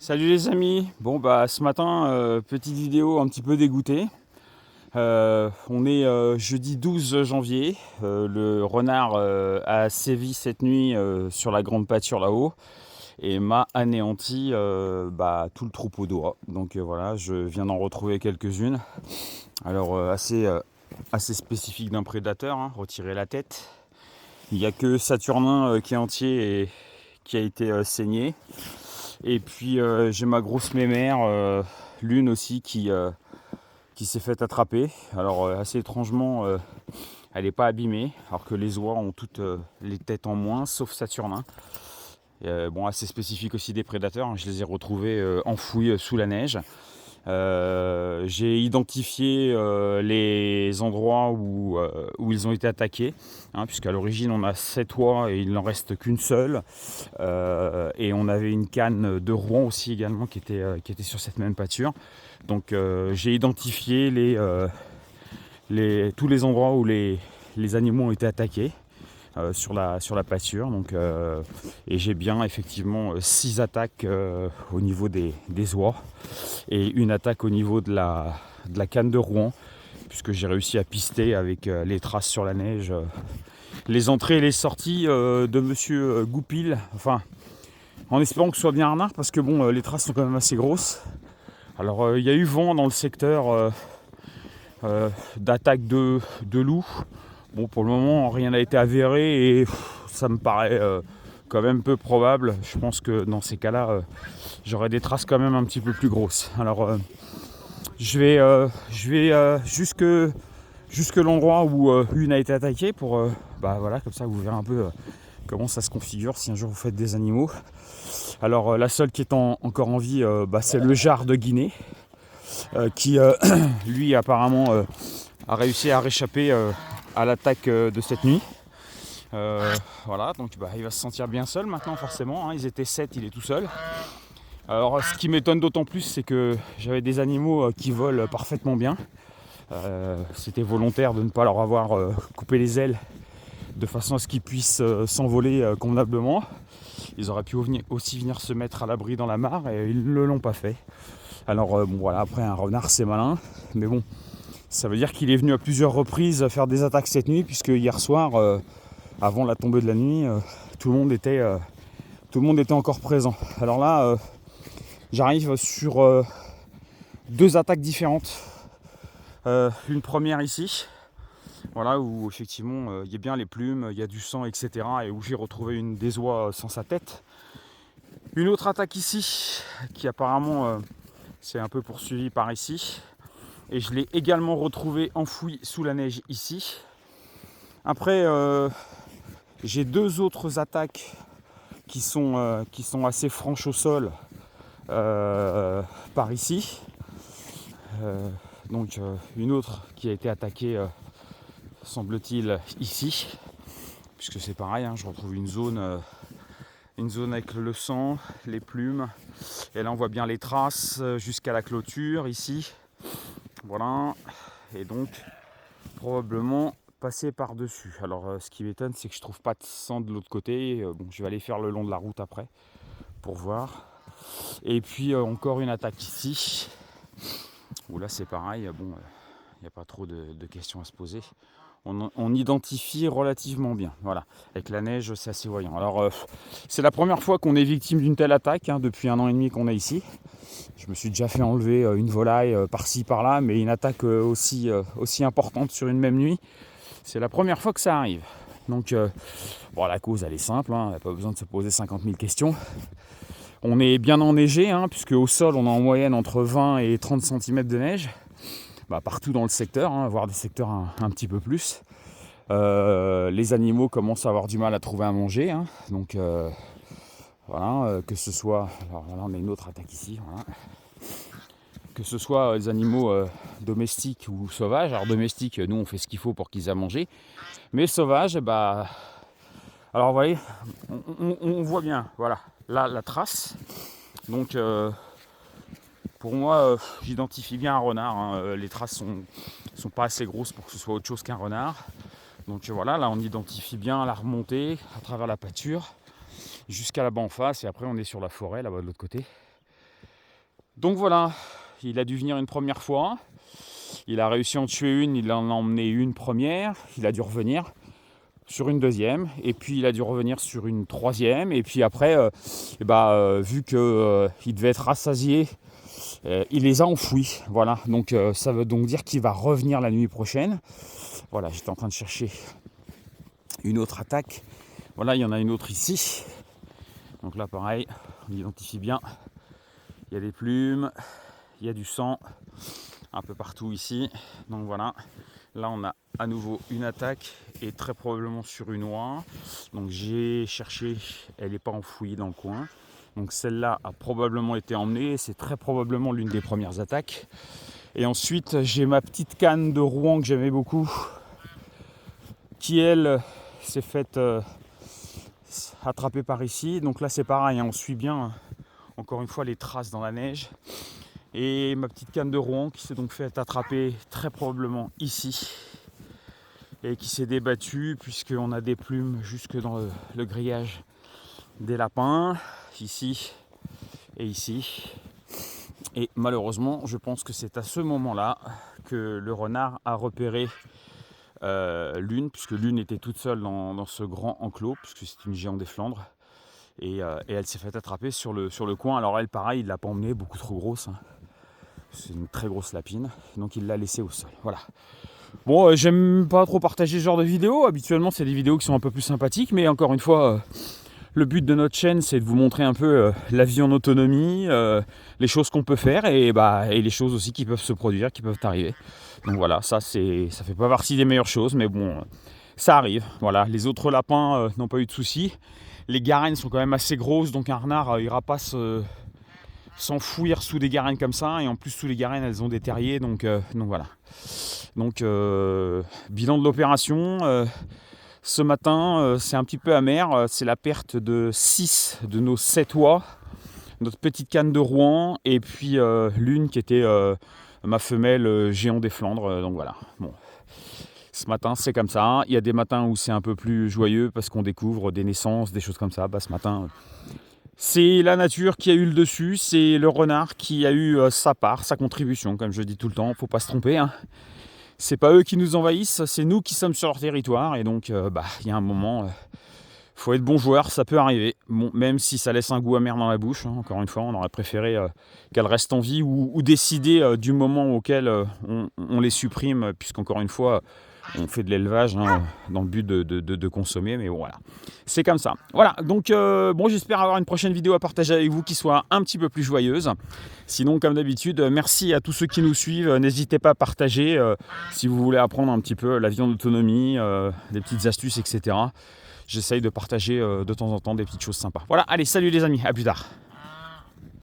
Salut les amis, bon bah ce matin petite vidéo un petit peu dégoûté. On est jeudi 12 janvier. Le renard a sévi cette nuit sur la grande pâture là-haut et m'a anéanti tout le troupeau d'oies. Donc voilà, je viens d'en retrouver quelques-unes. Alors assez spécifique d'un prédateur, hein, retirer la tête. Il n'y a que Saturnin qui est entier et qui a été saigné. Et puis j'ai ma grosse mémère, l'une aussi qui s'est fait attraper. Alors assez étrangement, elle n'est pas abîmée, alors que les oies ont toutes les têtes en moins, sauf Saturnin. Bon, assez spécifique aussi des prédateurs, hein. Je les ai retrouvés enfouis sous la neige. J'ai identifié les endroits où ils ont été attaqués, hein, puisqu'à l'origine on a 7 oies et il n'en reste qu'une seule. Et on avait une canne de Rouen aussi également qui était sur cette même pâture. Donc j'ai identifié tous les endroits où les animaux ont été attaqués. Sur la pâture. Donc, et j'ai bien effectivement 6 attaques au niveau des oies et une attaque au niveau de la canne de Rouen, puisque j'ai réussi à pister avec les traces sur la neige les entrées et les sorties de monsieur Goupil, enfin en espérant que ce soit bien un renard, parce que bon, les traces sont quand même assez grosses. Alors il y a eu vent dans le secteur d'attaque de loups. Bon, pour le moment, rien n'a été avéré et ça me paraît quand même peu probable. Je pense que dans ces cas-là, j'aurai des traces quand même un petit peu plus grosses. Alors, je vais jusque l'endroit où une a été attaquée pour, voilà, comme ça vous verrez un peu comment ça se configure si un jour vous faites des animaux. Alors, la seule qui est encore en vie, c'est le jar de Guinée, qui lui apparemment a réussi à réchapper à l'attaque de cette nuit. Voilà, donc il va se sentir bien seul maintenant forcément, hein. Ils étaient 7, il est tout seul. Alors ce qui m'étonne d'autant plus, c'est que j'avais des animaux qui volent parfaitement bien. C'était volontaire de ne pas leur avoir coupé les ailes de façon à ce qu'ils puissent s'envoler convenablement. Ils auraient pu aussi venir se mettre à l'abri dans la mare et ils ne l'ont pas fait. Alors bon voilà, après un renard c'est malin, mais bon, ça veut dire qu'il est venu à plusieurs reprises faire des attaques cette nuit, puisque hier soir, avant la tombée de la nuit, tout le monde était encore présent. Alors là, j'arrive sur 2 attaques différentes. Une première ici, voilà, où effectivement il y a bien les plumes, il y a du sang, etc. Et où j'ai retrouvé une des oies sans sa tête. Une autre attaque ici, qui apparemment s'est un peu poursuivie par ici. Et je l'ai également retrouvé enfoui sous la neige ici. Après, j'ai 2 autres attaques qui sont assez franches au sol par ici. Donc une autre qui a été attaquée, semble-t-il, ici. Puisque c'est pareil, hein, je retrouve une zone avec le sang, les plumes. Et là on voit bien les traces jusqu'à la clôture ici. Voilà. Et donc probablement passer par-dessus. Alors ce qui m'étonne, c'est que je trouve pas de sang de l'autre côté. Bon, je vais aller faire le long de la route après pour voir. Et puis encore une attaque ici, où là c'est pareil, bon, il n'y a pas trop de questions à se poser. On identifie relativement bien, voilà. Avec la neige, c'est assez voyant. Alors c'est la première fois qu'on est victime d'une telle attaque, hein, depuis 1 an et demi qu'on est ici. Je me suis déjà fait enlever une volaille par-ci par-là, mais une attaque aussi importante sur une même nuit, c'est la première fois que ça arrive. Donc la cause elle est simple, hein, il n'y a pas besoin de se poser 50 000 questions. On est bien enneigé, hein, puisque au sol on a en moyenne entre 20 et 30 cm de neige, partout dans le secteur, hein, voire des secteurs un petit peu plus. Les animaux commencent à avoir du mal à trouver à manger, hein, donc voilà, que ce soit, alors là on a une autre attaque ici, voilà. Que ce soit des animaux domestiques ou sauvages. Alors domestiques, nous on fait ce qu'il faut pour qu'ils aient à manger, mais sauvages, alors vous voyez, on voit bien, voilà, là la trace. Donc pour moi, j'identifie bien un renard, hein. Les traces sont pas assez grosses pour que ce soit autre chose qu'un renard. Donc voilà, là on identifie bien la remontée à travers la pâture jusqu'à là-bas en face, et après on est sur la forêt là-bas de l'autre côté. Donc voilà, il a dû venir une première fois. Il a réussi à en tuer une, il en a emmené une première. Il a dû revenir sur une deuxième. Et puis il a dû revenir sur une troisième. Et puis après, vu qu'il devait être rassasié, il les a enfouis. Voilà, donc ça veut donc dire qu'il va revenir la nuit prochaine. Voilà, j'étais en train de chercher une autre attaque. Voilà, il y en a une autre ici. Donc là, pareil, on identifie bien. Il y a des plumes, il y a du sang un peu partout ici. Donc voilà, là on a à nouveau une attaque et très probablement sur une oie. Donc j'ai cherché, elle n'est pas enfouie dans le coin. Donc celle-là a probablement été emmenée, c'est très probablement l'une des premières attaques. Et ensuite j'ai ma petite canne de Rouen que j'aimais beaucoup, qui elle s'est faite attraper par ici. Donc là c'est pareil, on suit bien encore une fois les traces dans la neige. Et ma petite canne de Rouen qui s'est donc fait attraper très probablement ici et qui s'est débattue puisqu'on a des plumes jusque dans le grillage des lapins, ici et ici. Et malheureusement, je pense que c'est à ce moment-là que le renard a repéré Lune, puisque Lune était toute seule dans ce grand enclos, puisque c'est une géante des Flandres. Et elle s'est fait attraper sur le coin. Alors elle, pareil, il ne l'a pas emmenée, beaucoup trop grosse. Hein. C'est une très grosse lapine, donc il l'a laissée au sol. Voilà. Bon, j'aime pas trop partager ce genre de vidéos. Habituellement, c'est des vidéos qui sont un peu plus sympathiques, mais encore une fois, le but de notre chaîne, c'est de vous montrer un peu la vie en autonomie, les choses qu'on peut faire et les choses aussi qui peuvent se produire, qui peuvent arriver. Donc voilà, ça fait pas partie des meilleures choses, mais bon, ça arrive. Voilà, les autres lapins n'ont pas eu de soucis. Les garennes sont quand même assez grosses, donc un renard ira pas s'enfouir sous des garennes comme ça, et en plus sous les garennes elles ont des terriers, donc voilà. Donc bilan de l'opération, ce matin c'est un petit peu amer, c'est la perte de 6 de nos 7 oies, notre petite canne de Rouen, et puis l'une qui était ma femelle géant des Flandres, donc voilà. Bon. Ce matin c'est comme ça, il y a des matins où c'est un peu plus joyeux parce qu'on découvre des naissances, des choses comme ça, ce matin... C'est la nature qui a eu le dessus, c'est le renard qui a eu sa part, sa contribution, comme je dis tout le temps, faut pas se tromper. Hein. C'est pas eux qui nous envahissent, c'est nous qui sommes sur leur territoire, et donc il y a un moment, faut être bon joueur, ça peut arriver. Bon, même si ça laisse un goût amer dans la bouche, hein, encore une fois, on aurait préféré qu'elles restent en vie ou décider du moment auquel on les supprime, puisqu'encore une fois, on fait de l'élevage dans le but de consommer, mais bon, voilà, c'est comme ça. Voilà, donc j'espère avoir une prochaine vidéo à partager avec vous qui soit un petit peu plus joyeuse. Sinon, comme d'habitude, merci à tous ceux qui nous suivent. N'hésitez pas à partager si vous voulez apprendre un petit peu la vie en autonomie, des petites astuces, etc. J'essaye de partager de temps en temps des petites choses sympas. Voilà, allez, salut les amis, à plus tard.